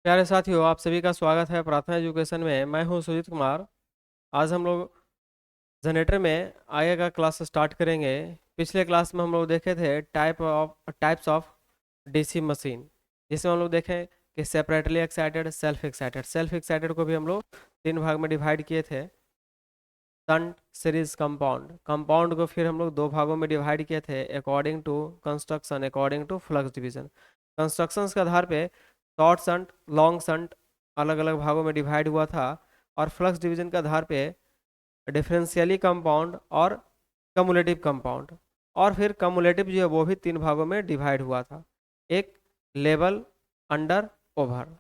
प्यारे साथियों, आप सभी का स्वागत है प्रार्थना एजुकेशन में। मैं हूं सुजीत कुमार। आज हम लोग जनरेटर में आगे का क्लास स्टार्ट करेंगे। पिछले क्लास में हम लोग देखे थे टाइप्स ऑफ डीसी मशीन, जिसमें हम लोग देखें कि सेपरेटली एक्साइटेड, सेल्फ एक्साइटेड को भी हम लोग तीन भाग में डिवाइड किए थे। Shunt, series, compound. कंपाउंड को फिर हम लोग दो भागों में डिवाइड किए थे, according to construction, according to flux division. Constructions के आधार पे शॉर्ट शंट, लॉन्ग शंट अलग अलग भागों में डिवाइड हुआ था, और फ्लक्स डिवीजन के आधार पे डिफरेंशियली कंपाउंड और कमुलेटिव कंपाउंड। और फिर कमुलेटिव जो है वो भी तीन भागों में डिवाइड हुआ था। एक level, under, over.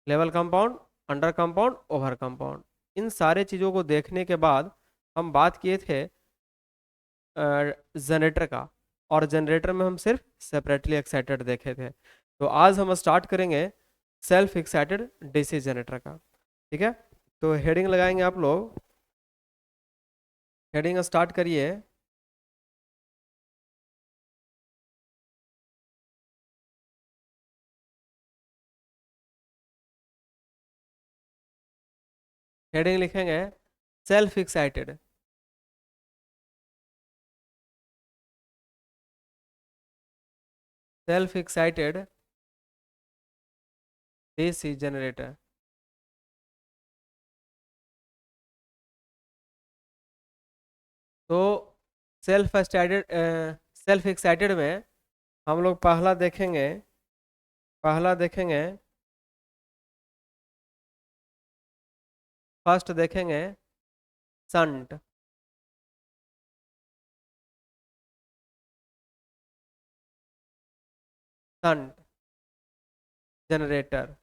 Level compound, under compound, over compound. इन सारे चीज़ों को देखने के बाद हम बात किए थे जनरेटर का, और जनरेटर में हम सिर्फ सेपरेटली एक्साइटेड देखे थे। तो आज हम स्टार्ट करेंगे सेल्फ एक्साइटेड डीसी जनरेटर का। ठीक है, तो हेडिंग लगाएंगे आप लोग। हेडिंग स्टार्ट करिए। हेडिंग लिखेंगे self excited. Self excited DC generator. तो सेल्फ एक्साइटेड में हम लोग पहला देखेंगे, फर्स्ट देखेंगे shunt. Shunt generator.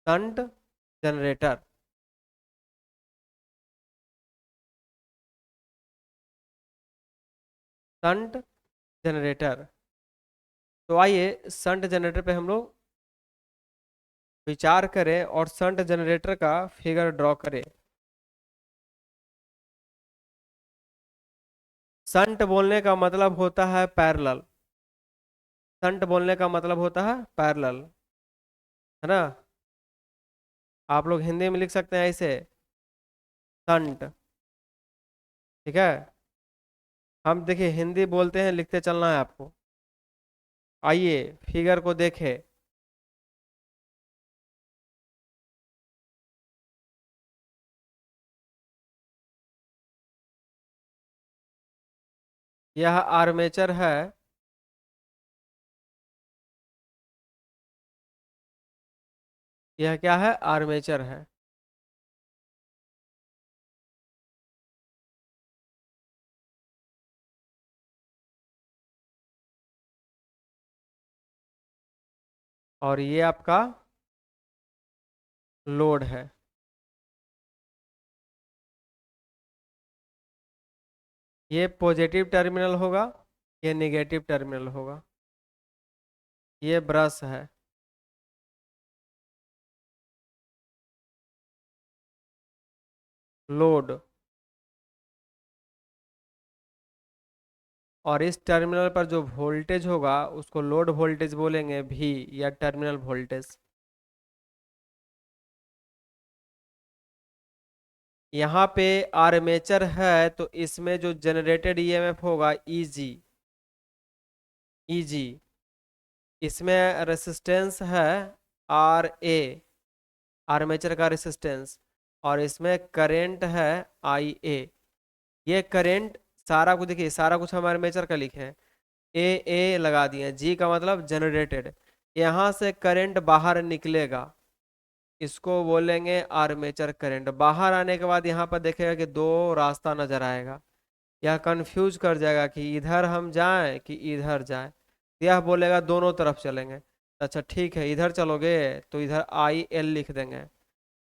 Shunt generator. Shunt generator. तो आइए संट जनरेटर पे हम लोग विचार करें और संट जनरेटर का फिगर ड्रॉ करें। संट बोलने का मतलब होता है पैरेलल। संट बोलने का मतलब होता है पैरेलल, है ना। आप लोग हिंदी में लिख सकते हैं ऐसे, संट। ठीक है, हम देखिए हिंदी बोलते हैं, लिखते चलना है आपको। आइए फिगर को देखें। यह आर्मेचर है, यह क्या है, आर्मेचर है। और ये आपका लोड है। ये पॉजिटिव टर्मिनल होगा, ये नेगेटिव टर्मिनल होगा। ये ब्रश है। लोड। और इस टर्मिनल पर जो वोल्टेज होगा उसको लोड वोल्टेज बोलेंगे, भी, या टर्मिनल वोल्टेज। यहाँ पे आर्मेचर है तो इसमें जो जनरेटेड ईएमएफ होगा ईजी। ईजी। इसमें रेसिस्टेंस है आर ए, आर्मेचर का रेसिस्टेंस। और इसमें करंट है आई ए। ये करंट, सारा कुछ देखिए, सारा कुछ हम आर्मेचर का लिखे हैं। ए लगा दिए, जी का मतलब जनरेटेड। यहाँ से करंट बाहर निकलेगा, इसको बोलेंगे आर्मेचर करंट। बाहर आने के बाद यहाँ पर देखेगा कि दो रास्ता नजर आएगा। यह कंफ्यूज कर जाएगा कि इधर हम जाएं कि इधर जाएं। यह बोलेगा दोनों तरफ चलेंगे। अच्छा ठीक है, इधर चलोगे तो इधर आई एल लिख देंगे।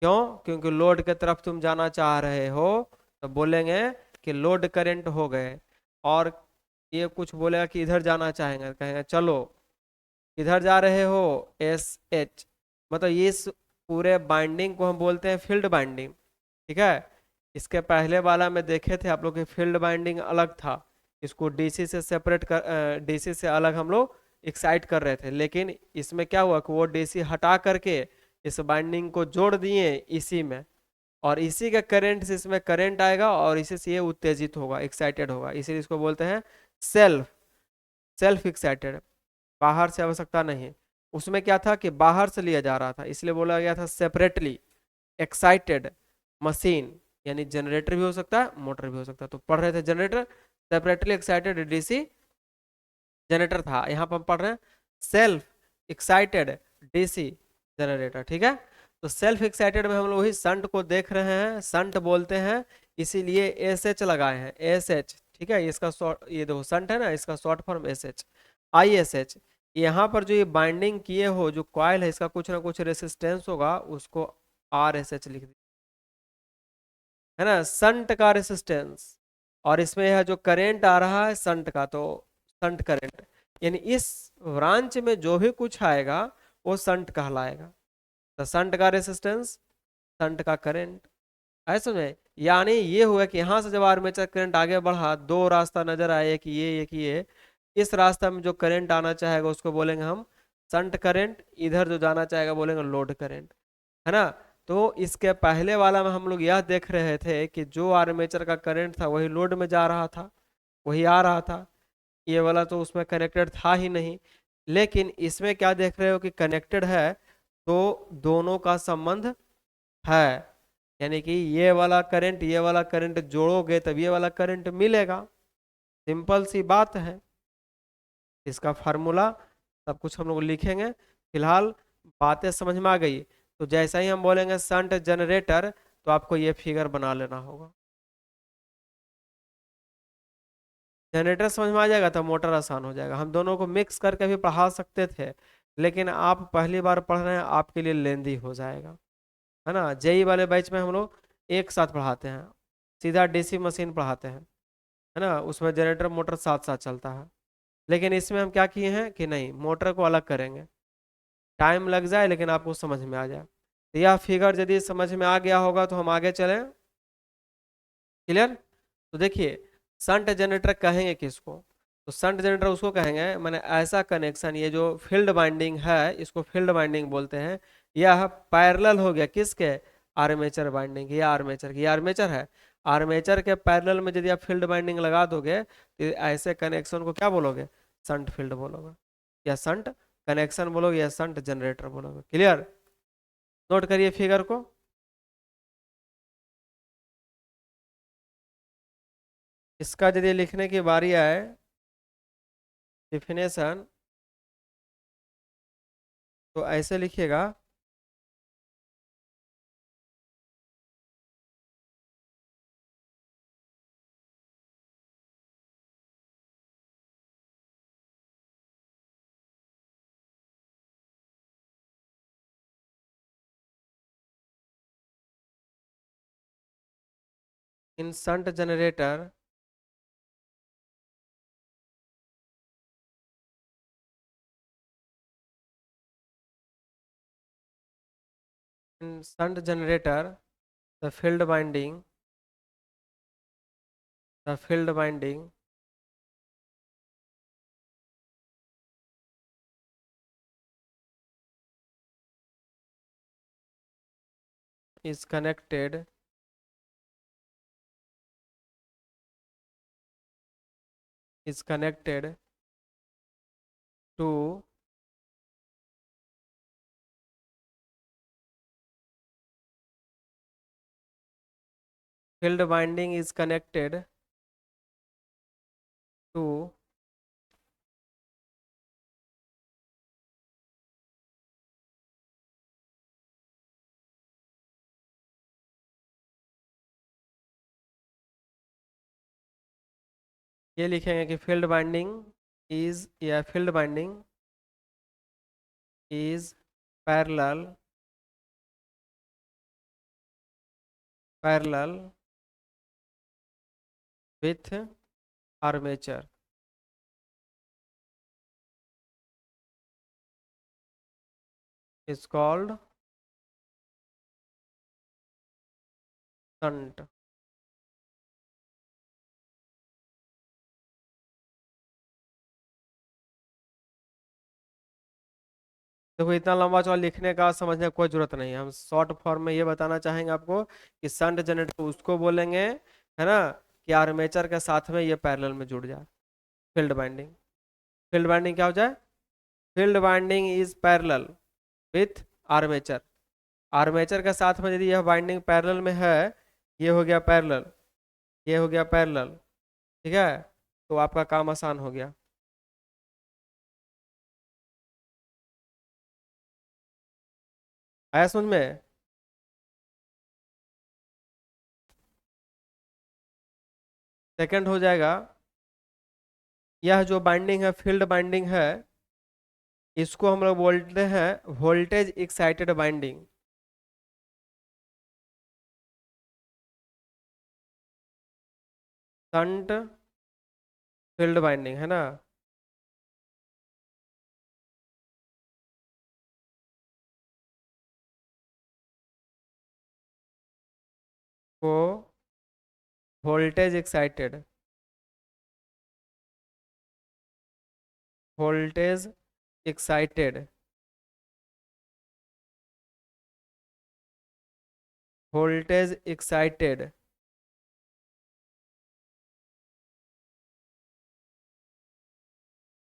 क्यों? क्योंकि लोड के तरफ तुम जाना चाह रहे हो, तो बोलेंगे कि लोड करंट हो गए। और ये कुछ बोलेगा कि इधर जाना चाहेंगे, कहेंगे चलो इधर जा रहे हो, एस एच। मतलब ये इस पूरे बाइंडिंग को हम बोलते हैं फील्ड बाइंडिंग। ठीक है, इसके पहले वाला में देखे थे आप लोग की फील्ड बाइंडिंग अलग था, इसको डीसी से सेपरेट कर, डीसी से अलग हम लोग एक्साइट कर रहे थे, लेकिन इसमें क्या हुआ कि वो डीसी हटा करके इस बाइंडिंग को जोड़ दिए इसी में, और इसी का करंट से इसमें करंट आएगा और इसी से ये उत्तेजित होगा, एक्साइटेड होगा, इसीलिए इसको बोलते हैं सेल्फ सेल्फ एक्साइटेड। बाहर से आवश्यकता नहीं। उसमें क्या था कि बाहर से लिया जा रहा था, इसलिए बोला गया था सेपरेटली एक्साइटेड मशीन, यानी जनरेटर भी हो सकता है मोटर भी हो सकता है। तो पढ़ रहे थे generator, separately excited DC generator था। यहाँ पर हम पढ़ रहे हैं सेल्फ एक्साइटेड डीसी जनरेटर, ठीक है। तो सेल्फ एक्साइटेड में हम लोग वही संट को देख रहे हैं, संट बोलते हैं, इसीलिए एस एच लगाए हैं, एस एच, ठीक है। इसका शॉर्ट, ये देखो संट है ना, इसका short form S H, I S H. यहाँ पर जो ये बाइंडिंग किए हो जो कॉइल है, इसका कुछ ना कुछ रेसिस्टेंस होगा, उसको आर एस एच लिख दीजिए, है ना, संट का रेसिस्टेंस। और इसमें यह जो करंट आ रहा है संट का, तो संट करंट, यानी इस ब्रांच में जो भी कुछ आएगा वो संट कहलाएगा। तो संट का रेसिस्टेंस, संट का करंट, ऐसे में यानी ये हुआ कि यहाँ से जब आर्मेचर करंट आगे बढ़ा, दो रास्ता नजर आए, एक ये एक ये, इस रास्ता में जो करंट आना चाहेगा उसको बोलेंगे हम संट करंट, इधर जो जाना चाहेगा बोलेंगे लोड करंट, है ना। तो इसके पहले वाला में हम लोग यह देख रहे थे कि जो आर्मेचर का करंट था वही लोड में जा रहा था, वही आ रहा था, ये वाला तो उसमें कनेक्टेड था ही नहीं। लेकिन इसमें क्या देख रहे हो कि कनेक्टेड है, तो दोनों का संबंध है, यानी कि ये वाला करंट ये वाला करंट जोड़ोगे तब ये वाला करंट मिलेगा, सिंपल सी बात है। इसका फार्मूला सब कुछ हम लोग लिखेंगे, फिलहाल बातें समझ में आ गई। तो जैसा ही हम बोलेंगे शंट जनरेटर, तो आपको ये फिगर बना लेना होगा। जनरेटर समझ में आ जाएगा तो मोटर आसान हो जाएगा। हम दोनों को मिक्स करके भी पढ़ा सकते थे, लेकिन आप पहली बार पढ़ रहे हैं, आपके लिए लेंदी हो जाएगा, है ना। जेई वाले बैच में हम लोग एक साथ पढ़ाते हैं, सीधा डीसी मशीन पढ़ाते हैं, है ना, उसमें जनरेटर मोटर साथ साथ चलता है। लेकिन इसमें हम क्या किए हैं कि नहीं, मोटर को अलग करेंगे, टाइम लग जाए लेकिन आपको समझ में आ जाए। तो यह फिगर यदि समझ में आ गया होगा तो हम आगे चलें, क्लियर। तो देखिए संट जनरेटर कहेंगे किसको, तो संट जनरेटर उसको कहेंगे मैंने ऐसा कनेक्शन, ये जो फील्ड बाइंडिंग है इसको फील्ड बाइंडिंग बोलते हैं। यह पैरेलल हो गया किसके, आर्मेचर बाइंडिंग, ये आर्मेचर की, ये आर्मेचर है, आर्मेचर के पैरेलल में यदि आप फील्ड बाइंडिंग लगा दोगे तो ऐसे कनेक्शन को क्या बोलोगे, संट फील्ड बोलोगे, या संट कनेक्शन बोलोगे, या संट जनरेटर बोलोगे, क्लियर। नोट करिए फिगर को। इसका यदि लिखने की बारी आए डिफिनेशन, तो ऐसे लिखिएगा, in shunt generator, in shunt generator, the field winding, the field winding is connected is connected to field winding is connected to ये लिखेंगे कि फील्ड बाइंडिंग इज, या field binding is parallel parallel with armature, is called shunt। देखो इतना लंबा चौड़ा लिखने का समझने का कोई जरूरत नहीं है, हम शॉर्ट फॉर्म में ये बताना चाहेंगे आपको कि शंट जनरेटर उसको बोलेंगे, है ना, कि आर्मेचर के साथ में ये पैरेलल में जुड़ जाए। फील्ड बाइंडिंग, फील्ड बाइंडिंग क्या हो जाए? Field binding is parallel with armature. Armature के साथ में यदि यह बाइंडिंग पैरेलल में है, ये हो गया पैरेलल, ये हो गया पैरेलल, ठीक है, तो आपका काम आसान हो गया। आया समझ में? सेकंड हो जाएगा, यह जो बाइंडिंग है फील्ड बाइंडिंग है, इसको हम लोग बोलते हैं voltage excited binding. Shunt field binding है ना, को voltage excited, voltage excited, voltage excited,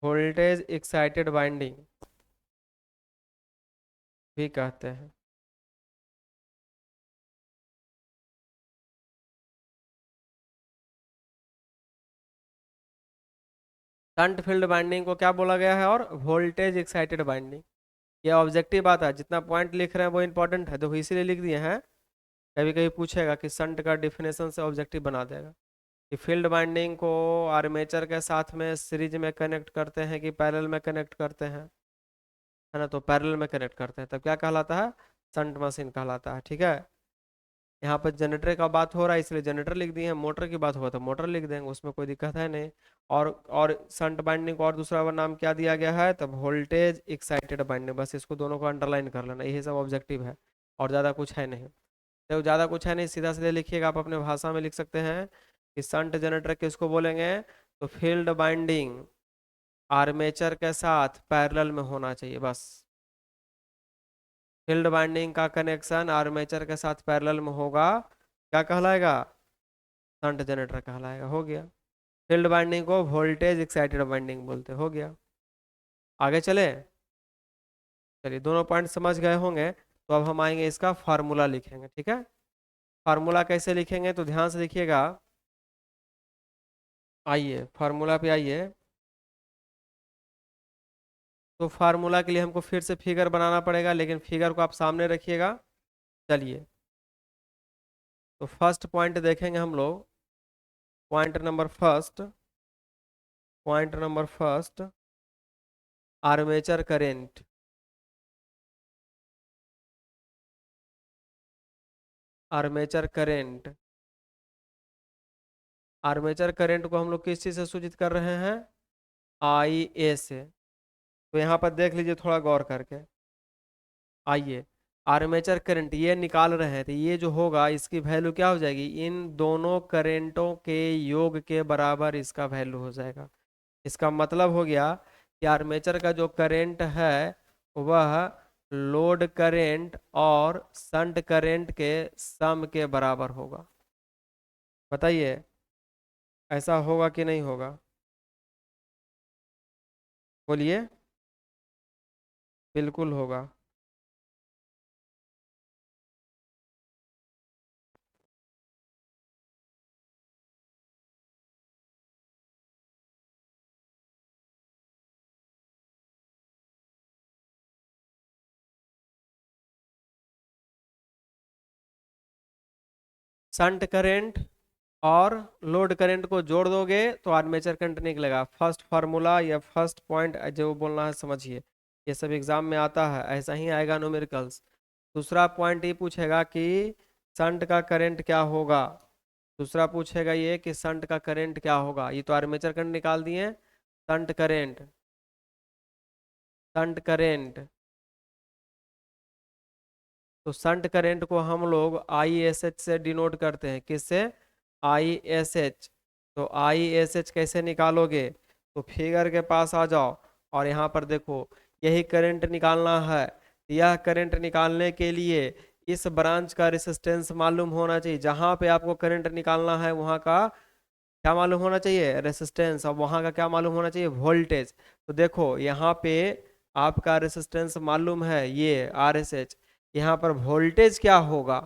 voltage excited binding भी कहते हैं। शंट फील्ड बाइंडिंग को क्या बोला गया है? और वोल्टेज एक्साइटेड बाइंडिंग। ये ऑब्जेक्टिव बात है, जितना पॉइंट लिख रहे हैं वो इंपॉर्टेंट है, देखो इसीलिए लिख दिए हैं। कभी कभी पूछेगा कि शंट का डिफिनेशन से ऑब्जेक्टिव बना देगा कि फील्ड बाइंडिंग को आर्मेचर के साथ में सीरीज में कनेक्ट करते हैं कि पैरेलल में कनेक्ट करते हैं, है ना, तो पैरेलल में कनेक्ट करते हैं, तब क्या कहलाता है? शंट मशीन कहलाता है, ठीक है। यहाँ पर जनरेटर का बात हो रहा है इसलिए जनरेटर लिख दिए हैं, मोटर की बात हुआ तो मोटर लिख देंगे, उसमें कोई दिक्कत है नहीं। और शंट बाइंडिंग को और दूसरा नाम क्या दिया गया है? तब वोल्टेज एक्साइटेड बाइंडिंग, बस इसको दोनों को अंडरलाइन कर लेना, यही सब ऑब्जेक्टिव है, और ज़्यादा कुछ है नहीं। तो ज़्यादा कुछ है नहीं, सीधा सीधे लिखिएगा, आप अपने भाषा में लिख सकते हैं कि शंट जनरेटर किसको बोलेंगे? तो फील्ड बाइंडिंग आर्मेचर के साथ पैरेलल में होना चाहिए, बस। फील्ड बाइंडिंग का कनेक्शन आर्मेचर के साथ पैरेलल में होगा, क्या कहलाएगा? शंट जनरेटर कहलाएगा, हो गया। फील्ड बाइंडिंग को वोल्टेज एक्साइटेड बाइंडिंग बोलते, हो गया। आगे चले, चलिए दोनों पॉइंट समझ गए होंगे, तो अब हम आएंगे इसका फार्मूला लिखेंगे, ठीक है। फार्मूला कैसे लिखेंगे तो ध्यान से देखिएगा, आइए फार्मूला पे आइए। तो फार्मूला के लिए हमको फिर से फिगर बनाना पड़ेगा, लेकिन फिगर को आप सामने रखिएगा। चलिए, तो फर्स्ट पॉइंट देखेंगे हम लोग, point number first, point number first, armature current. Armature current, armature current को हम लोग किस चीज़ से सूचित कर रहे हैं? आई ए से। तो यहाँ पर देख लीजिए थोड़ा गौर करके, आइए, आर्मेचर करंट ये निकाल रहे हैं, तो ये जो होगा इसकी वैल्यू क्या हो जाएगी? इन दोनों करंटों के योग के बराबर इसका वैल्यू हो जाएगा। इसका मतलब हो गया कि आर्मेचर का जो करंट है वह लोड करंट और शंट करंट के सम के बराबर होगा। बताइए, ऐसा होगा कि नहीं होगा? बोलिए। बिल्कुल होगा। शंट करंट और लोड करंट को जोड़ दोगे तो आर्मेचर करंट निकलेगा। फर्स्ट फार्मूला या फर्स्ट पॉइंट जो बोलना है समझिए, ये सब एग्जाम में आता है, ऐसा ही आएगा न्यूमेरिकल्स। दूसरा पॉइंट ये पूछेगा कि शंट का करंट क्या होगा। दूसरा पूछेगा ये कि शंट का करंट क्या होगा। ये तो आर्मेचर करंट निकाल दिए, शंट करंट, शंट करंट। तो शंट करंट को हम लोग आई एस एच से डिनोट करते हैं, किससे? I S H. तो आई एस एच कैसे निकालोगे? तो फिगर के पास आ जाओ और यहाँ पर देखो, यही करंट निकालना है। यह करंट निकालने के लिए इस ब्रांच का रेसिस्टेंस मालूम होना चाहिए। जहां पे आपको करंट निकालना है वहां का क्या मालूम होना चाहिए, रेसिस्टेंस। और वहां का क्या मालूम होना चाहिए, वोल्टेज। तो देखो यहाँ पे आपका रेसिस्टेंस मालूम है, ये RSH। यहाँ पर वोल्टेज क्या होगा,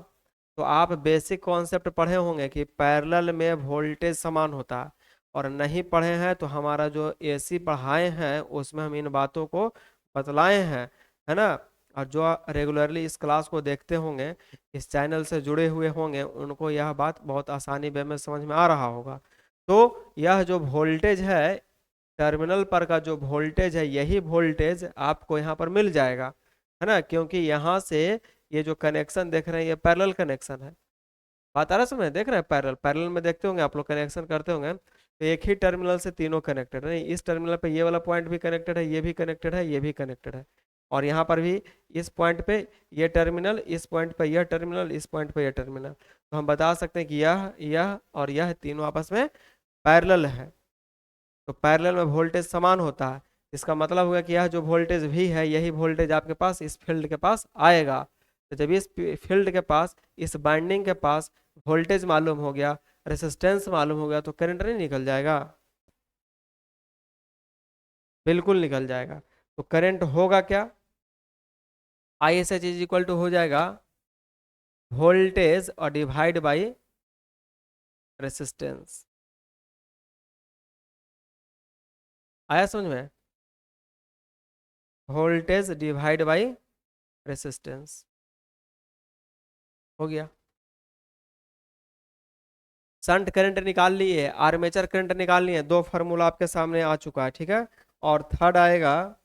तो आप बेसिक कॉन्सेप्ट पढ़े होंगे कि पैरेलल में वोल्टेज समान होता है। और नहीं पढ़े हैं तो हमारा जो AC पढ़ाए हैं उसमें हम इन बातों को बतलाए हैं, है ना। और जो रेगुलरली इस क्लास को देखते होंगे, इस चैनल से जुड़े हुए होंगे, उनको यह बात बहुत आसानी वे में समझ में आ रहा होगा। तो यह जो वोल्टेज है, टर्मिनल पर का जो वोल्टेज है, यही वोल्टेज आपको यहाँ पर मिल जाएगा, है ना। क्योंकि यहाँ से ये जो कनेक्शन देख रहे हैं ये पैरेलल कनेक्शन है। बात आ रहा है समझ, देख रहे हैं पैरेलल, पैरेलल में देखते होंगे आप लोग, कनेक्शन करते होंगे तो एक ही टर्मिनल से तीनों कनेक्टेड है। इस टर्मिनल पे ये वाला पॉइंट भी कनेक्टेड है, ये भी कनेक्टेड है, ये भी कनेक्टेड है। और यहाँ पर भी इस पॉइंट पे ये टर्मिनल, इस पॉइंट पे यह टर्मिनल, इस पॉइंट पे यह टर्मिनल। तो हम बता सकते हैं कि यह और यह तीनों आपस में पैरेलल है। तो पैरेलल में वोल्टेज समान होता है। इसका मतलब हुआ कि यह जो वोल्टेज भी है, यही वोल्टेज आपके पास इस फील्ड के पास आएगा। तो जब इस फील्ड के पास, इस बाइंडिंग के पास वोल्टेज मालूम हो गया, रेसिस्टेंस मालूम हो गया, तो करंट नहीं निकल जाएगा, बिल्कुल निकल जाएगा। तो करंट होगा क्या, ISH इज इक्वल टू हो जाएगा वोल्टेज और डिवाइड बाई रेसिस्टेंस। आया समझ में, वोल्टेज डिवाइड बाई रेसिस्टेंस, हो गया। शंट करंट निकाल लिए, आर्मेचर करंट निकाल लिए, दो फार्मूला आपके सामने आ चुका है, ठीक है। और थर्ड आएगा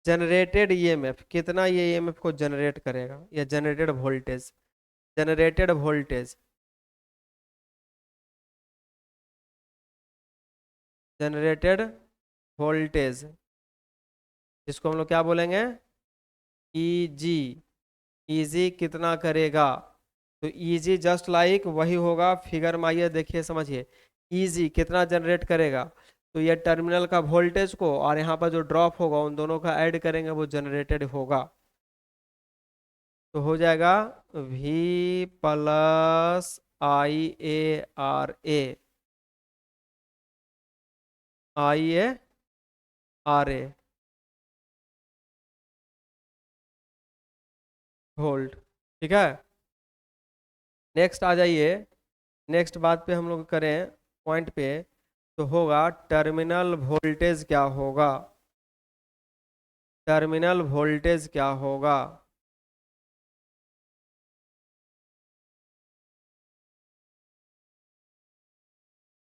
जनरेटेड EMF, कितना ये EMF को जनरेट करेगा, या generated voltage, generated voltage, generated voltage, जिसको हम लोग क्या बोलेंगे, EG। EG कितना करेगा, तो EG जस्ट लाइक वही होगा, फिगर में आइए देखिए समझिए। EG कितना जनरेट करेगा, तो ये टर्मिनल का वोल्टेज को और यहाँ पर जो ड्रॉप होगा उन दोनों का ऐड करेंगे, वो जनरेटेड होगा। तो हो जाएगा V + IA RA वोल्ट, ठीक है। नेक्स्ट आ जाइए, नेक्स्ट बात पे हम लोग करें, पॉइंट पे। तो होगा टर्मिनल वोल्टेज क्या होगा, टर्मिनल वोल्टेज क्या होगा।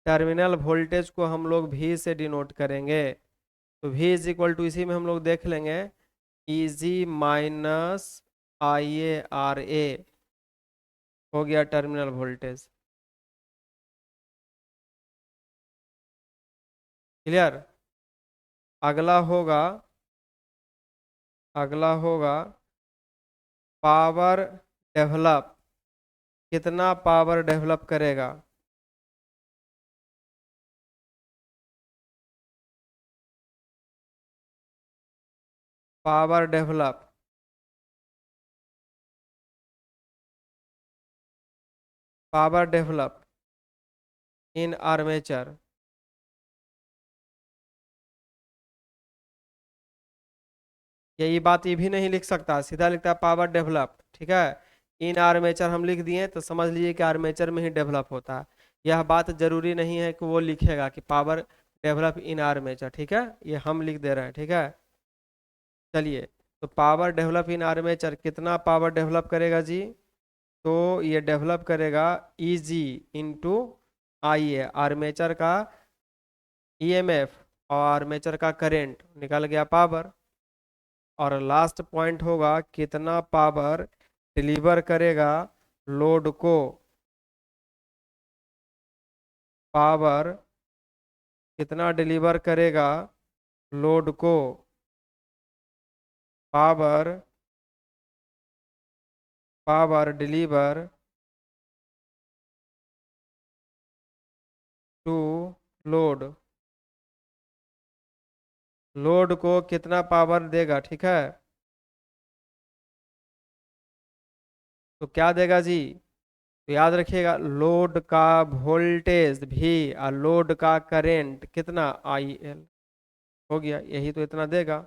टर्मिनल वोल्टेज को हम लोग V से डिनोट करेंगे। तो V इज इक्वल टू, इसी में हम लोग देख लेंगे, EG - IA RA हो गया टर्मिनल वोल्टेज। क्लियर। अगला होगा, अगला होगा पावर डेवलप, कितना पावर डेवलप करेगा। Power develop, power develop in armature. यही बात ये भी नहीं लिख सकता, सीधा लिखता है पावर डेवलप, ठीक है। इन आर्मेचर हम लिख दिए तो समझ लीजिए कि आर्मेचर में ही डेवलप होता है। यह बात जरूरी नहीं है कि वो लिखेगा कि पावर डेवलप इन आर्मेचर, ठीक है, ये हम लिख दे रहे हैं, ठीक है। चलिए, तो पावर डेवलप इन आर्मेचर कितना पावर डेवलप करेगा जी, तो ये डेवलप करेगा EG इंटू IA, आर्मेचर का EMF और आर्मेचर का करंट, निकल गया पावर। और लास्ट पॉइंट होगा कितना पावर डिलीवर करेगा लोड को, पावर कितना डिलीवर करेगा लोड को, power, power deliver to load, load को कितना पावर देगा, ठीक है। तो क्या देगा जी, तो याद रखिएगा लोड का वोल्टेज भी और लोड का करंट कितना आई एल, हो गया, यही तो इतना देगा।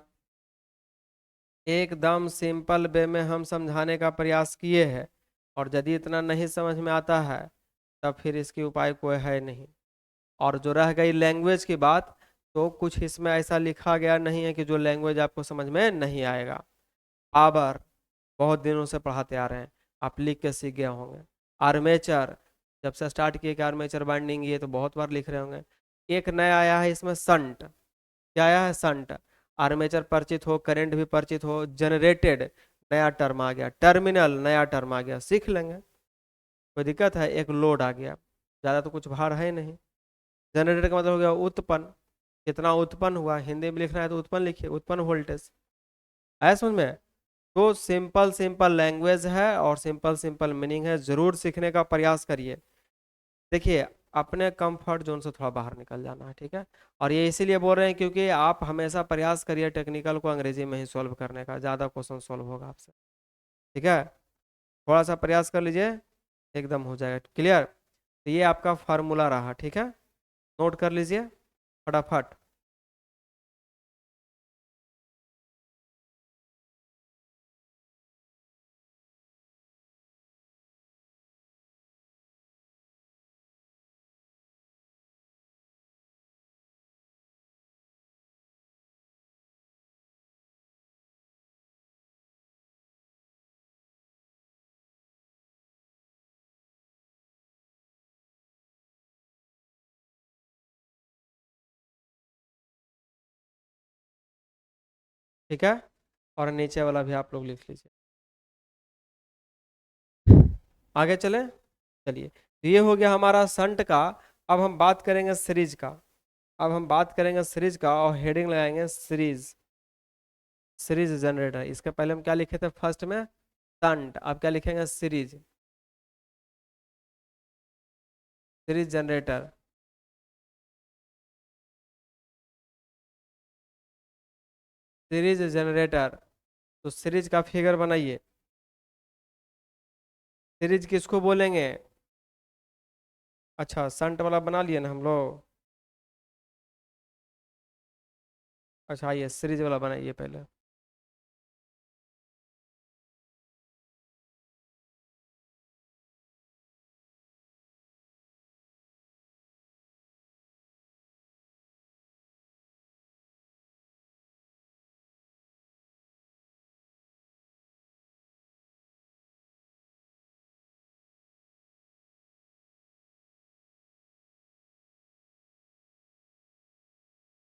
एकदम सिंपल वे में हम समझाने का प्रयास किए हैं, और यदि इतना नहीं समझ में आता है तब फिर इसकी उपाय कोई है नहीं। और जो रह गई लैंग्वेज की बात, तो कुछ इसमें ऐसा लिखा गया नहीं है कि जो लैंग्वेज आपको समझ में नहीं आएगा। पावर बहुत दिनों से पढ़ाते आ रहे हैं, आप लिख के सीख गए होंगे। आर्मेचर, जब से स्टार्ट किए कि आर्मेचर बाइंडिंग, ये तो बहुत बार लिख रहे होंगे। एक नया आया है इसमें संट, क्या आया है, संट। आर्मेचर परिचित हो, करंट भी परिचित हो। जनरेटेड नया टर्म आ गया, टर्मिनल नया टर्म आ गया, सीख लेंगे, कोई दिक्कत है। एक लोड आ गया, ज़्यादा तो कुछ भार है नहीं। जनरेटर का मतलब हो गया उत्पन्न, कितना उत्पन्न हुआ, हिंदी में लिखना है तो उत्पन्न लिखिए, उत्पन्न वोल्टेज। है समझ में। तो सिंपल सिंपल लैंग्वेज है और सिंपल सिंपल मीनिंग है, जरूर सीखने का प्रयास करिए। देखिए, अपने कंफर्ट जोन से थोड़ा बाहर निकल जाना है, ठीक है। और ये इसीलिए बोल रहे हैं क्योंकि आप हमेशा प्रयास करिए टेक्निकल को अंग्रेजी में ही सॉल्व करने का, ज़्यादा क्वेश्चन सॉल्व होगा आपसे, ठीक है। थोड़ा सा प्रयास कर लीजिए, एकदम हो जाएगा क्लियर। तो ये आपका फार्मूला रहा, ठीक है, नोट कर लीजिए फटाफट। ठीक है, और नीचे वाला भी आप लोग लिख लीजिए। आगे चले, चलिए, तो ये हो गया हमारा संट का। अब हम बात करेंगे सीरीज का। अब हम बात करेंगे सीरीज का और हेडिंग लगाएंगे सीरीज, सीरीज जनरेटर। इसके पहले हम क्या लिखे थे फर्स्ट में, संट, अब क्या लिखेंगे, series, series generator. Series generator, तो सीरीज का फिगर बनाइए। सीरीज किसको बोलेंगे, अच्छा संट वाला बना लिए ना हम लोग। अच्छा ये सीरीज वाला बनाइए पहले।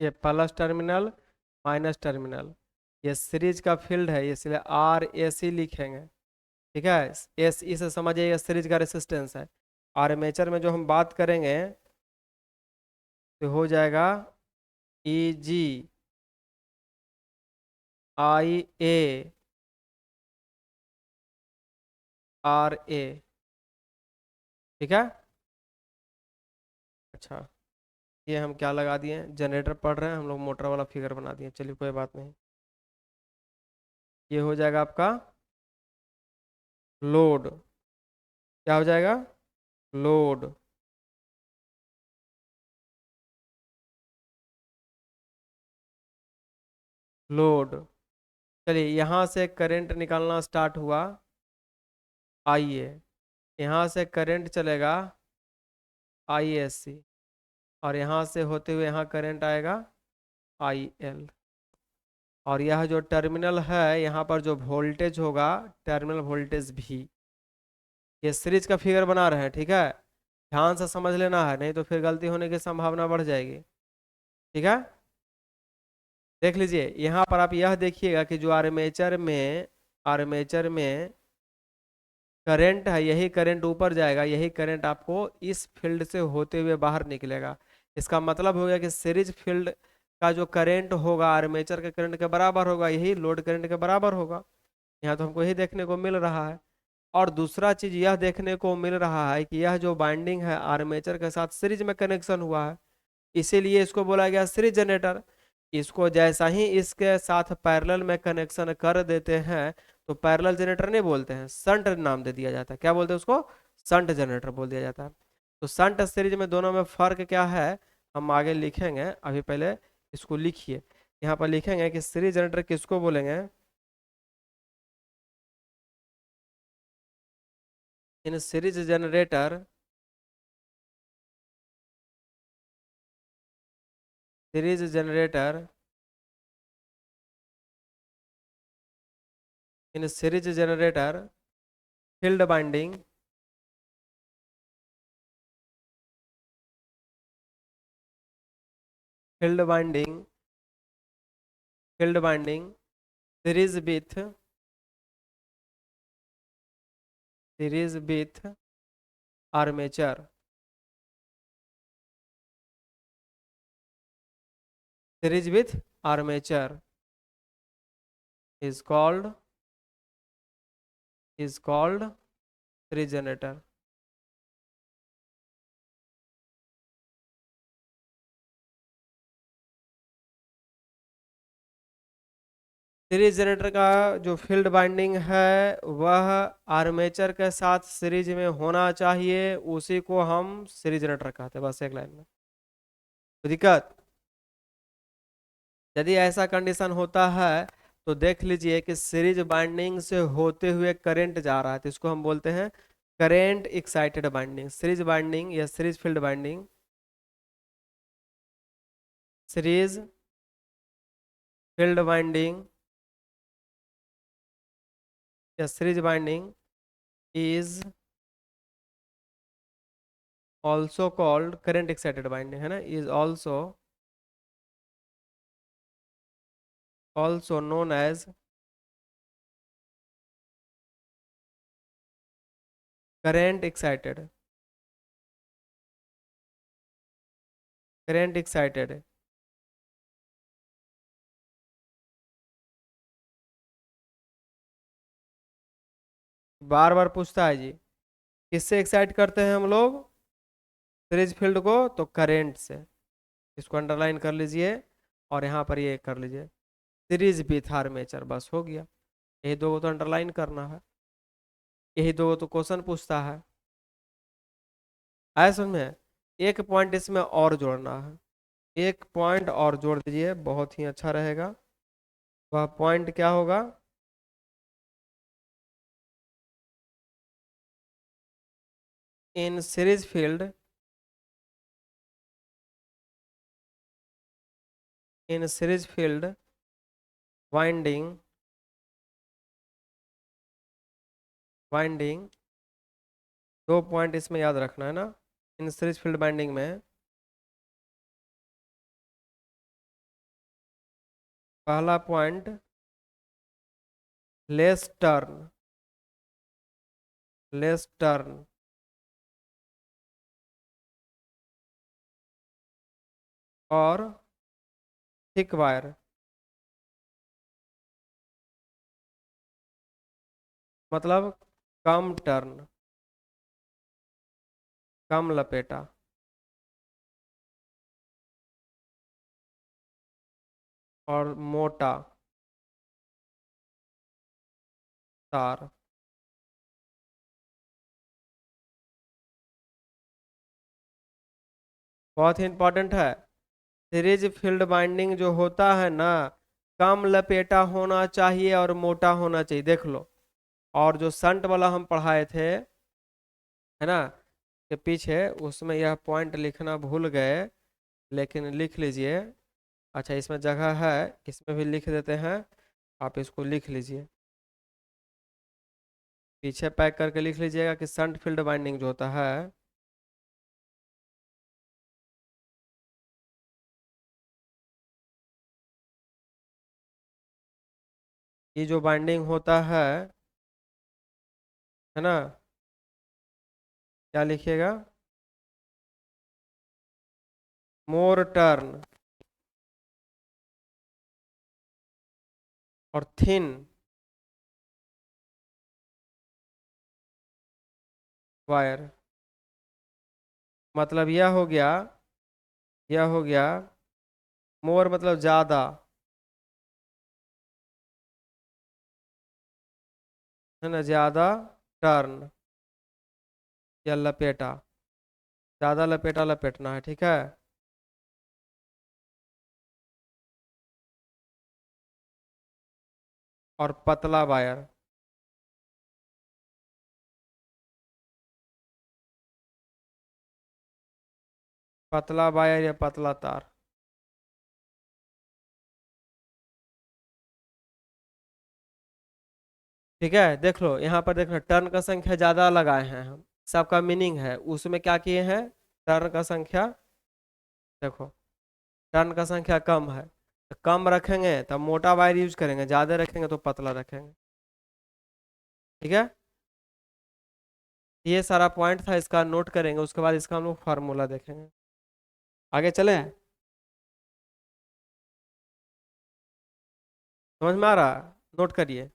ये प्लस टर्मिनल, माइनस टर्मिनल, ये सीरीज का फील्ड है, इसलिए आर ए सी लिखेंगे, ठीक है। एस इसे समझिए, ये सीरीज का रेसिस्टेंस है। आर्मेचर में जो हम बात करेंगे तो हो जाएगा ई जी आई ए आर ए, ठीक है। अच्छा, ये हम क्या लगा दिए, जनरेटर पढ़ रहे हैं हम लोग, मोटर वाला फिगर बना दिए, चलिए कोई बात नहीं। ये हो जाएगा आपका लोड, क्या हो जाएगा, लोड। लोड, चलिए यहाँ से करंट निकालना स्टार्ट हुआ, आइए, यहाँ से करंट चलेगा आई एस सी, और यहाँ से होते हुए यहाँ करंट आएगा आई एल। और यह जो टर्मिनल है यहाँ पर जो वोल्टेज होगा, टर्मिनल वोल्टेज भी। ये सीरीज का फिगर बना रहे हैं, ठीक है, ध्यान से समझ लेना है, नहीं तो फिर गलती होने की संभावना बढ़ जाएगी, ठीक है। देख लीजिए यहाँ पर, आप यह देखिएगा कि जो आर्मेचर में, आर्मेचर में करंट है, यही करंट ऊपर जाएगा, यही करंट आपको इस फील्ड से होते हुए बाहर निकलेगा। इसका मतलब हो गया कि सीरीज फील्ड का जो करंट होगा आर्मेचर के करंट के बराबर होगा, यही लोड करंट के बराबर होगा। यहाँ तो हमको यही देखने को मिल रहा है। और दूसरा चीज यह देखने को मिल रहा है कि यह जो बाइंडिंग है आर्मेचर के साथ सीरीज में कनेक्शन हुआ है, इसीलिए इसको बोला गया सीरीज जनरेटर। इसको जैसा ही इसके साथ पैरेलल में कनेक्शन कर देते हैं तो पैरेलल जनरेटर नहीं बोलते हैं, शंट नाम दे दिया जाता है। क्या बोलते हैं उसको? शंट जनरेटर बोल दिया जाता है। तो शंट सीरीज में दोनों में फर्क क्या है हम आगे लिखेंगे, अभी पहले इसको लिखिए। यहाँ पर लिखेंगे कि सीरीज जनरेटर किसको बोलेंगे। In series generator in series generator field binding field binding field binding series with armature series with armature is called series generator. Series generator का जो फील्ड बाइंडिंग है वह आर्मेचर के साथ सीरीज में होना चाहिए, उसी को हम सीरीज जनरेटर कहते हैं। बस एक लाइन में कोई दिक्कत? यदि ऐसा कंडीशन होता है तो देख लीजिए कि सीरीज बाइंडिंग से होते हुए करंट जा रहा है, तो इसको हम बोलते हैं current excited binding. Series binding या series field binding series field binding या series binding is also called current excited binding, है ना, is also known as current excited current excited. बार बार पूछता है जी, किससे एक्साइट करते हैं हम लोग सीरीज फील्ड को? तो करंट से। इसको अंडरलाइन कर लीजिए और यहाँ पर ये कर लीजिए सीरीज विथ आर्मेचर, बस हो गया। यही दो तो अंडरलाइन करना है, यही दो तो क्वेश्चन पूछता है। आया समझ में? एक पॉइंट इसमें और जोड़ना है, एक पॉइंट और जोड़ दीजिए, बहुत ही अच्छा रहेगा। वह पॉइंट क्या होगा? In series field in series field winding winding दो पॉइंट इसमें याद रखना है ना। इन सीरीज फील्ड बाइंडिंग में पहला पॉइंट लेस टर्न और थिक वायर, मतलब कम टर्न, कम लपेटा और मोटा तार। बहुत ही इंपॉर्टेंट है। सीरीज फील्ड बाइंडिंग जो होता है ना, कम लपेटा होना चाहिए और मोटा होना चाहिए, देख लो। और जो संट वाला हम पढ़ाए थे, है ना, के पीछे, उसमें यह पॉइंट लिखना भूल गए, लेकिन लिख लीजिए। अच्छा, इसमें जगह है, इसमें भी लिख देते हैं, आप इसको लिख लीजिए, पीछे पैक करके लिख लीजिएगा कि संट फील्ड बाइंडिंग जो होता है, ये जो बाइंडिंग होता है ना, क्या लिखिएगा? मोर टर्न और थिन वायर, मतलब यह हो गया मोर मतलब ज्यादा, है ना, ज्यादा टर्न या लपेटा, ज्यादा लपेटा लपेटना है, ठीक है। और पतला वायर, पतला वायर या पतला तार। ठीक है, देख लो यहाँ पर, देख लो टर्न का संख्या ज्यादा लगाए हैं हम, सबका मीनिंग है उसमें क्या किए हैं, टर्न का संख्या, देखो टर्न का संख्या कम है, तो कम रखेंगे तब मोटा वायर यूज करेंगे, ज्यादा रखेंगे तो पतला रखेंगे। ठीक है, ये सारा पॉइंट था, इसका नोट करेंगे, उसके बाद इसका हम लोग फार्मूला देखेंगे। आगे चले, समझ में आ रहा है? नोट करिए।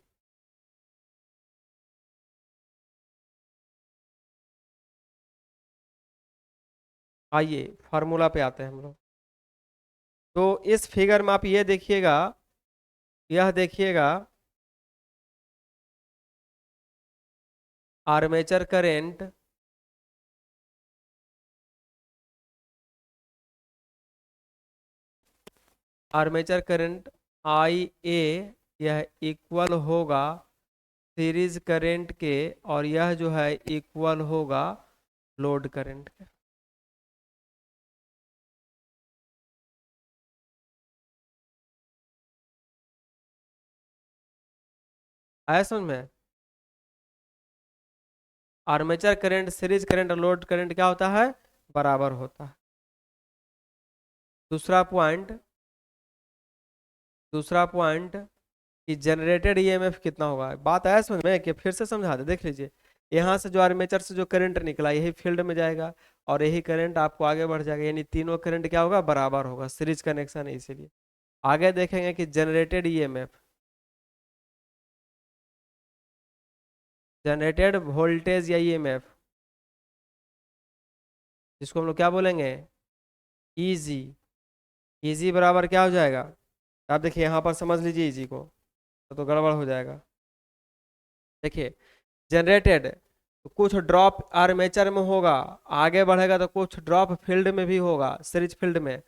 आइए फार्मूला पे आते हैं हम लोग। तो इस फिगर में आप ये देखिएगा, यह देखिएगा armature current, armature current I A, यह इक्वल होगा सीरीज करंट के, और यह जो है इक्वल होगा लोड करंट के। आया समझ में? आर्मेचर करंट सीरीज करंट और लोड करंट क्या होता है, बराबर होता है। दूसरा पॉइंट, दूसरा पॉइंट कि जनरेटेड ईएमएफ कितना होगा। बात आया समझ में कि फिर से समझा दे, देख लीजिए, यहाँ से जो आर्मेचर से जो करंट निकला यही फील्ड में जाएगा, और यही करंट आपको आगे बढ़ जाएगा, यानी तीनों करंट क्या होगा, बराबर होगा, सीरीज कनेक्शन है इसीलिए। आगे देखेंगे कि जनरेटेड ईएमएफ, जनरेटेड वोल्टेज या ईएमएफ, जिसको हम लोग क्या बोलेंगे, ईजी। ईजी बराबर क्या हो जाएगा, आप देखिए यहाँ पर समझ लीजिए इजी को, तो गड़बड़ हो जाएगा। देखिए जनरेटेड, तो कुछ ड्रॉप आर्मेचर में होगा, आगे बढ़ेगा तो कुछ ड्रॉप फील्ड में भी होगा, सीरीज फील्ड में।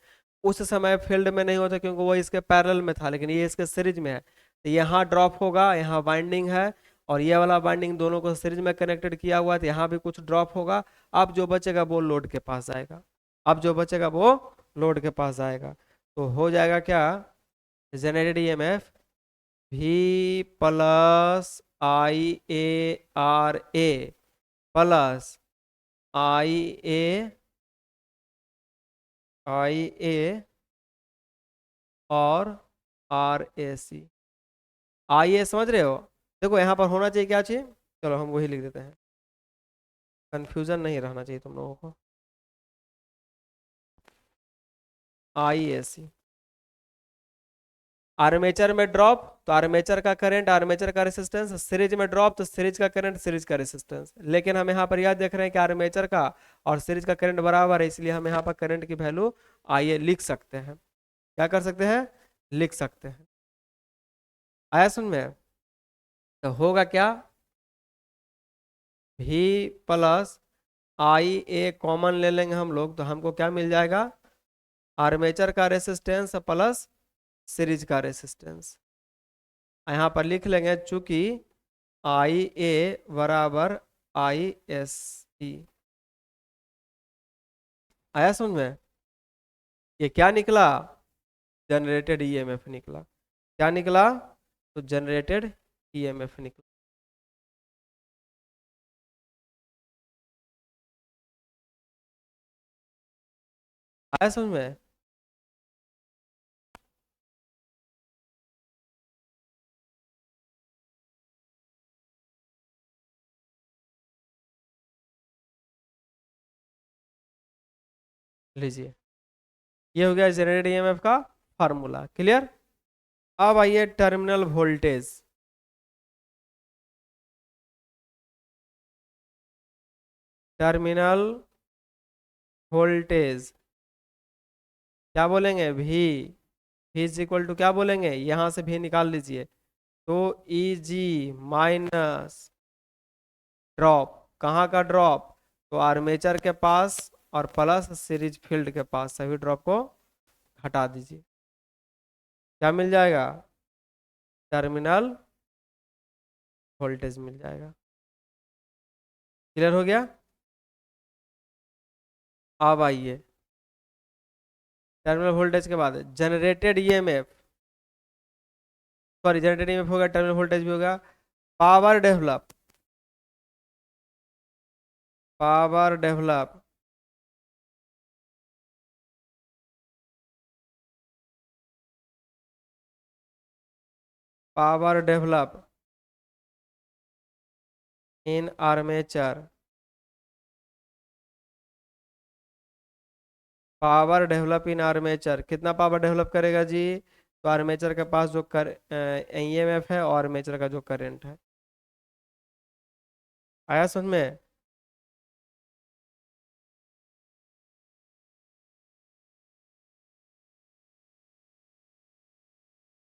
उस समय फील्ड में नहीं होता क्योंकि वो इसके पैरेलल में था, लेकिन ये इसके सीरीज में है, तो यहाँ ड्रॉप होगा, यहाँ बाइंडिंग है, और ये वाला बाइंडिंग दोनों को सीरीज में कनेक्टेड किया हुआ है, तो यहाँ भी कुछ ड्रॉप होगा। अब जो बचेगा वो लोड के पास जाएगा, अब जो बचेगा वो लोड के पास जाएगा, तो हो जाएगा क्या, जनरेटेड ईएमएफ भी plus I A R A plus I A, I A और आर ए सी। आई ए समझ रहे हो, देखो यहाँ पर होना चाहिए क्या चीज, चलो हम वही लिख देते हैं, कंफ्यूजन नहीं रहना चाहिए तुम लोगों को। आई ए सी, आर्मेचर में ड्रॉप तो आर्मेचर का करंट, आर्मेचर का रेसिस्टेंस, सीरीज में ड्रॉप तो सीरीज का करंट, सीरीज का रेसिस्टेंस। लेकिन हम यहाँ पर यह देख रहे हैं कि आर्मेचर का और सीरीज का करंट बराबर है, इसलिए हम यहाँ पर करंट की वैल्यू आई ए लिख सकते हैं। क्या कर सकते हैं, लिख सकते हैं। आया सुन में? तो होगा क्या, भी प्लस आई ए कॉमन ले लेंगे हम लोग, तो हमको क्या मिल जाएगा, आर्मेचर का रेसिस्टेंस प्लस सीरीज का रेसिस्टेंस। यहाँ पर लिख लेंगे चूंकि आई ए बराबर आई एस सी। आया समझ में? ये क्या निकला, जनरेटेड ईएमएफ निकला। क्या निकला, तो जनरेटेड ईएमएफ निकला। आया समझ में? लीजिए, ये हो गया जनरेटेड ईएमएफ का फार्मूला, क्लियर। अब आइए टर्मिनल वोल्टेज। टर्मिनल वोल्टेज क्या बोलेंगे, वी इज इक्वल टू क्या बोलेंगे, यहां से भी निकाल लीजिए। तो ई जी माइनस ड्रॉप, कहाँ का ड्रॉप, तो आर्मेचर के पास और प्लस सीरीज फील्ड के पास, सभी ड्रॉप को हटा दीजिए। क्या मिल जाएगा, टर्मिनल वोल्टेज मिल जाएगा। क्लियर हो गया। अब आइए टर्मिनल वोल्टेज के बाद generated EMF, sorry generated EMF होगा, टर्मिनल वोल्टेज भी होगा। Power develop, power develop, power develop in armature, power develop in armature, कितना पावर डेवलप करेगा जी, तो आर्मेचर के पास जो कर ईएमएफ है और आर्मेचर का जो करंट है। आया समझ में।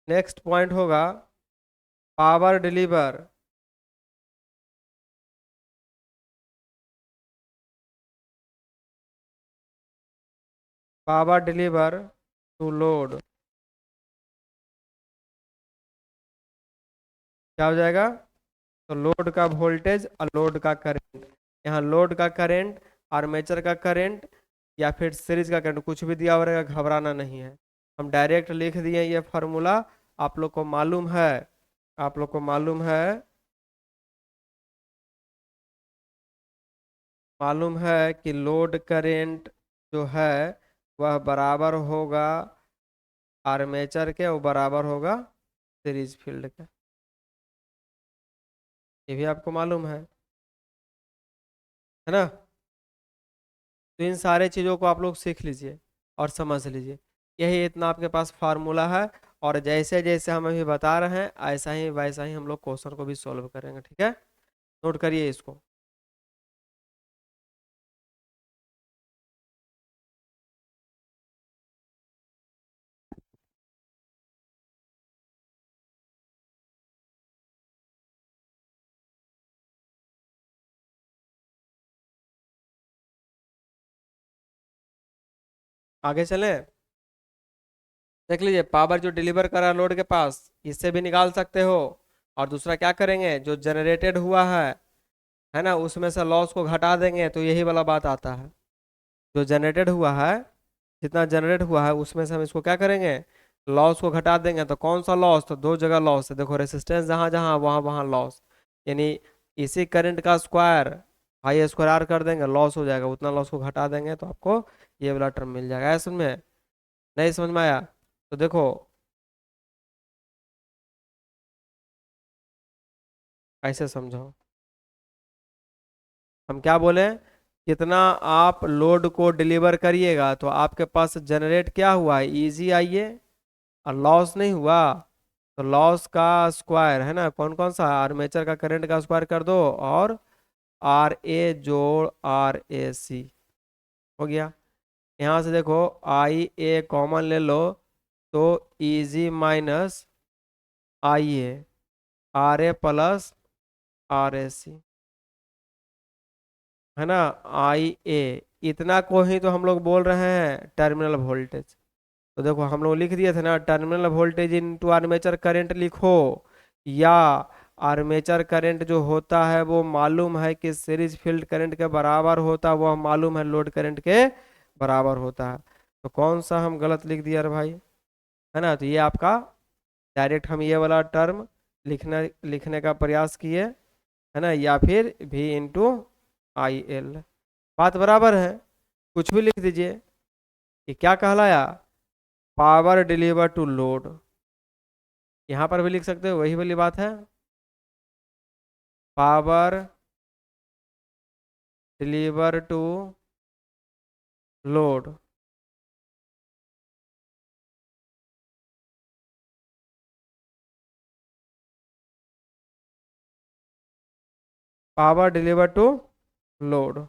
नेक्स्ट पॉइंट होगा power deliver, power deliver to load, क्या हो जाएगा, तो लोड का वोल्टेज और लोड का करंट, यहाँ लोड का करंट, आर्मेचर का करंट या फिर सीरीज का करंट कुछ भी दिया हुआ रहेगा, घबराना नहीं है। हम डायरेक्ट लिख दिए ये फार्मूला। आप लोग को मालूम है, आप लोग को मालूम है, मालूम है कि लोड करंट जो है वह बराबर होगा आर्मेचर के, वो बराबर होगा सीरीज फील्ड के, ये भी आपको मालूम है ना। तो इन सारे चीज़ों को आप लोग सीख लीजिए और समझ लीजिए, यही इतना आपके पास फार्मूला है। और जैसे जैसे हम अभी बता रहे हैं ऐसा ही वैसा ही हम लोग क्वेश्चन को भी सॉल्व करेंगे, ठीक है। नोट करिए इसको। आगे चले, देख लीजिए पावर जो डिलीवर करा लोड के पास, इससे भी निकाल सकते हो। और दूसरा क्या करेंगे, जो जनरेटेड हुआ है ना, उसमें से लॉस को घटा देंगे तो यही वाला बात आता है। जो जनरेटेड हुआ है, जितना जनरेट हुआ है उसमें से हम इसको क्या करेंगे, लॉस को घटा देंगे। तो कौन सा लॉस, तो दो जगह लॉस है, देखो रेसिस्टेंस जहाँ जहाँ वहाँ वहाँ लॉस, यानी इसी करंट का स्क्वायर हाई स्क्वायर आर कर देंगे, लॉस हो जाएगा, उतना लॉस को घटा देंगे तो आपको ये वाला टर्म मिल जाएगा। ऐसा समझ में, नहीं समझ में आया तो देखो ऐसे समझो। हम क्या बोले, कितना आप लोड को डिलीवर करिएगा तो आपके पास जनरेट क्या हुआ है, इजी आइए, और लॉस नहीं हुआ, तो लॉस का स्क्वायर है ना, कौन कौन सा, आर्मेचर का करंट का स्क्वायर कर दो, और आर ए जोड़ आर ए सी, हो गया। यहाँ से देखो आई ए कॉमन ले लो, तो E G minus I A, R A plus R A C, है ना, आई ए, इतना को ही तो हम लोग बोल रहे हैं टर्मिनल वोल्टेज। तो देखो हम लोग लिख दिए थे ना, terminal voltage into armature current लिखो, या आर्मेचर करंट जो होता है वो मालूम है कि सीरीज फील्ड करंट के बराबर होता है, वो मालूम है लोड करंट के बराबर होता है। तो कौन सा हम गलत लिख दिया रे भाई, है ना। तो ये आपका डायरेक्ट हम ये वाला टर्म लिखने लिखने का प्रयास किए, है ना, या फिर भी इंटू आई एल, बात बराबर है, कुछ भी लिख दीजिए। ये क्या कहलाया, पावर डिलीवर टू लोड, यहाँ पर भी लिख सकते हो, वही वाली बात है, power deliver to load, power deliver to load.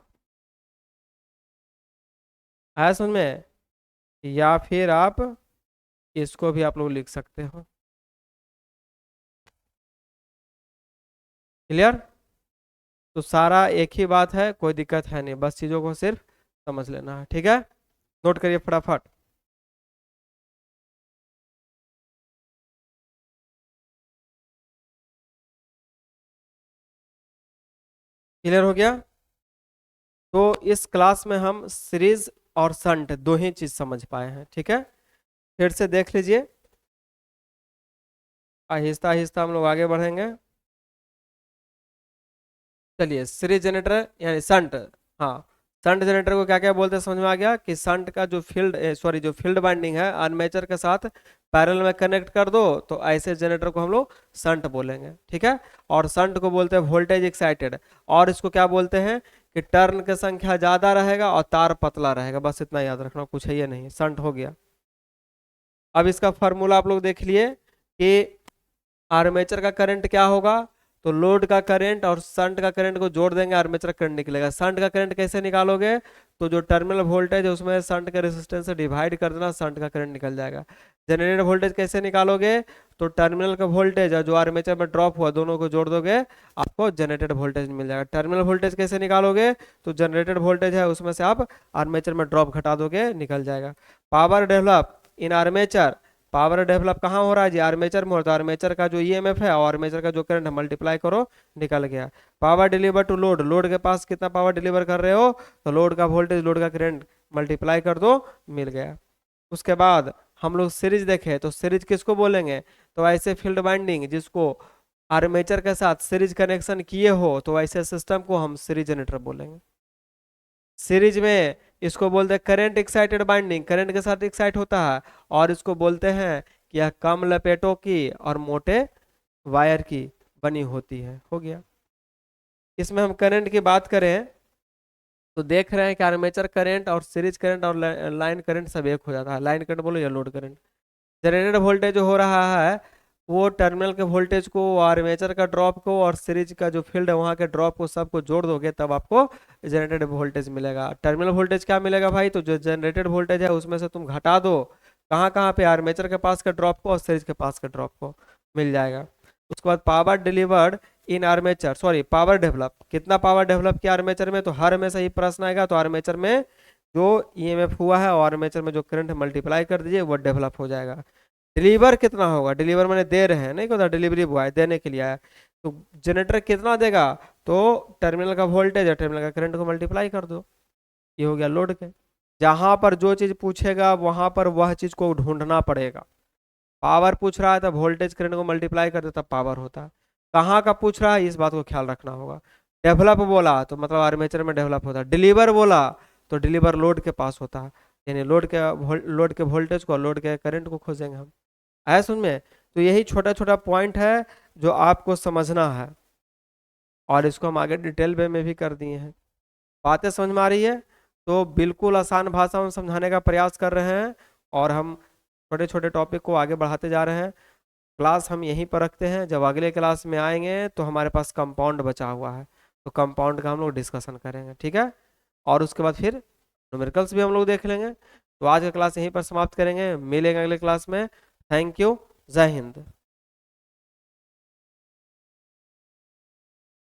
आया समझ में? या फिर आप इसको भी आप लोग लिख सकते हो। क्लियर? तो सारा एक ही बात है, कोई दिक्कत है नहीं, बस चीजों को सिर्फ समझ लेना है, ठीक है? नोट करिए फटाफट। क्लियर हो गया? तो इस क्लास में हम सीरीज और संट दो ही चीज समझ पाए हैं, ठीक है? फिर से देख लीजिए, आहिस्ता आहिस्ता हम लोग आगे बढ़ेंगे। चलिए, सीरीज जनरेटर यानी संट। हाँ, संट जनरेटर को क्या क्या बोलते हैं समझ में आ गया कि संट का जो जो फील्ड बाइंडिंग है आर्मेचर के साथ पैरेलल में कनेक्ट कर दो, तो ऐसे जनरेटर को हम लोग संट बोलेंगे, ठीक है? और संट को बोलते हैं वोल्टेज एक्साइटेड। और इसको क्या बोलते हैं कि टर्न की संख्या ज्यादा रहेगा और तार पतला रहेगा, बस इतना याद रखना, कुछ है ये नहीं, संट हो गया। अब इसका फॉर्मूला आप लोग देख लिए कि आर्मेचर का करंट क्या होगा, तो लोड का करंट और शंट का करंट को जोड़ देंगे, आर्मेचर करंट निकलेगा। शंट का करंट कैसे निकालोगे, तो जो टर्मिनल वोल्टेज है उसमें शंट के रेजिस्टेंस से डिवाइड कर देना, शंट का करंट निकल जाएगा। जनरेटर वोल्टेज कैसे निकालोगे, तो टर्मिनल का वोल्टेज है जो आर्मेचर में ड्रॉप हुआ, दोनों को जोड़ दोगे, आपको जनरेटेड वोल्टेज मिल जाएगा। टर्मिनल वोल्टेज कैसे निकालोगे, तो जनरेटेड वोल्टेज है उसमें से आप आर्मेचर में ड्रॉप घटा दोगे, निकल जाएगा। Power develop in armature, power develop कहाँ हो रहा है जी, आर्मेचर में हो रहा है। तो आर्मेचर का जो ईएमएफ है और आर्मेचर का जो करंट है मल्टीप्लाई करो, निकल गया। Power deliver to load, load के पास कितना पावर डिलीवर कर रहे हो, तो लोड का वोल्टेज लोड का करंट मल्टीप्लाई कर दो, मिल गया। उसके बाद हम लोग सीरीज देखे, तो सीरीज किसको बोलेंगे, तो ऐसे फील्ड बाइंडिंग जिसको आर्मेचर के साथ सीरीज कनेक्शन किए हो, तो ऐसे सिस्टम को हम सीरीज जनरेटर बोलेंगे। सीरीज में इसको बोलते हैं करंट एक्साइटेड बाइंडिंग, करंट के साथ एक्साइट होता है। और इसको बोलते हैं कि यह कम लपेटों की और मोटे वायर की बनी होती है। हो गया। इसमें हम करंट की बात करें तो देख रहे हैं कि आर्मेचर करंट और सीरीज करंट और लाइन करंट सब एक हो जाता है। लाइन करंट बोलो या लोड करंट। जनरेटेड वोल्टेज जो हो रहा है वो टर्मिनल के वोल्टेज को, आर्मेचर का ड्रॉप को और सीरीज का जो फील्ड है वहां के ड्रॉप को, सबको जोड़ दोगे तब आपको जनरेटेड वोल्टेज मिलेगा। टर्मिनल वोल्टेज क्या मिलेगा भाई, तो जो जनरेटेड वोल्टेज है उसमें से तुम घटा दो, कहाँ कहाँ पे, आर्मेचर के पास का ड्रॉप को और सीरीज के पास का ड्रॉप को, मिल जाएगा। उसके बाद पावर डिलीवर्ड इन आर्मेचर, सॉरी पावर डेवलप, कितना पावर डेवलप किया आर्मेचर में, तो हर हमेशा ही प्रश्न आएगा। तो आर्मेचर में जो ईएमएफ हुआ है और आर्मेचर में जो करंट मल्टीप्लाई कर दीजिए वो डेवलप हो जाएगा। डिलीवर कितना होगा, डिलीवर मैंने दे रहे हैं, नहीं कहता डिलीवरी बॉय देने के लिए आया, तो जनरेटर कितना देगा, तो टर्मिनल का वोल्टेज है टर्मिनल का करंट को मल्टीप्लाई कर दो, ये हो गया लोड के। जहां पर जो चीज पूछेगा वहां पर वह चीज को ढूंढना पड़ेगा। पावर पूछ रहा है तो वोल्टेज करंट को मल्टीप्लाई कर दो तब पावर होता है। कहाँ का पूछ रहा है इस बात को ख्याल रखना होगा। डेवलप बोला तो मतलब आर्मेचर में डेवलप होता है, डिलीवर बोला तो डिलीवर लोड के पास होता है, यानी लोड के वोल्टेज को, लोड के करंट को खोजेंगे हम। आया सुन में? तो यही छोटा छोटा पॉइंट है जो आपको समझना है, और इसको हम आगे डिटेल वे में भी कर दिए हैं। बातें समझ में आ रही है? तो बिल्कुल आसान भाषा में समझाने का प्रयास कर रहे हैं, और हम छोटे छोटे टॉपिक को आगे बढ़ाते जा रहे हैं। क्लास हम यहीं पर रखते हैं, जब अगले क्लास में आएंगे तो हमारे पास कंपाउंड बचा हुआ है, तो कंपाउंड का हम लोग डिस्कशन करेंगे, ठीक है? और उसके बाद फिर न्यूमेरिकल्स भी हम लोग देख लेंगे। तो आज का क्लास यहीं पर समाप्त करेंगे, मिलेंगे अगले क्लास में। थैंक यू, जय हिंद।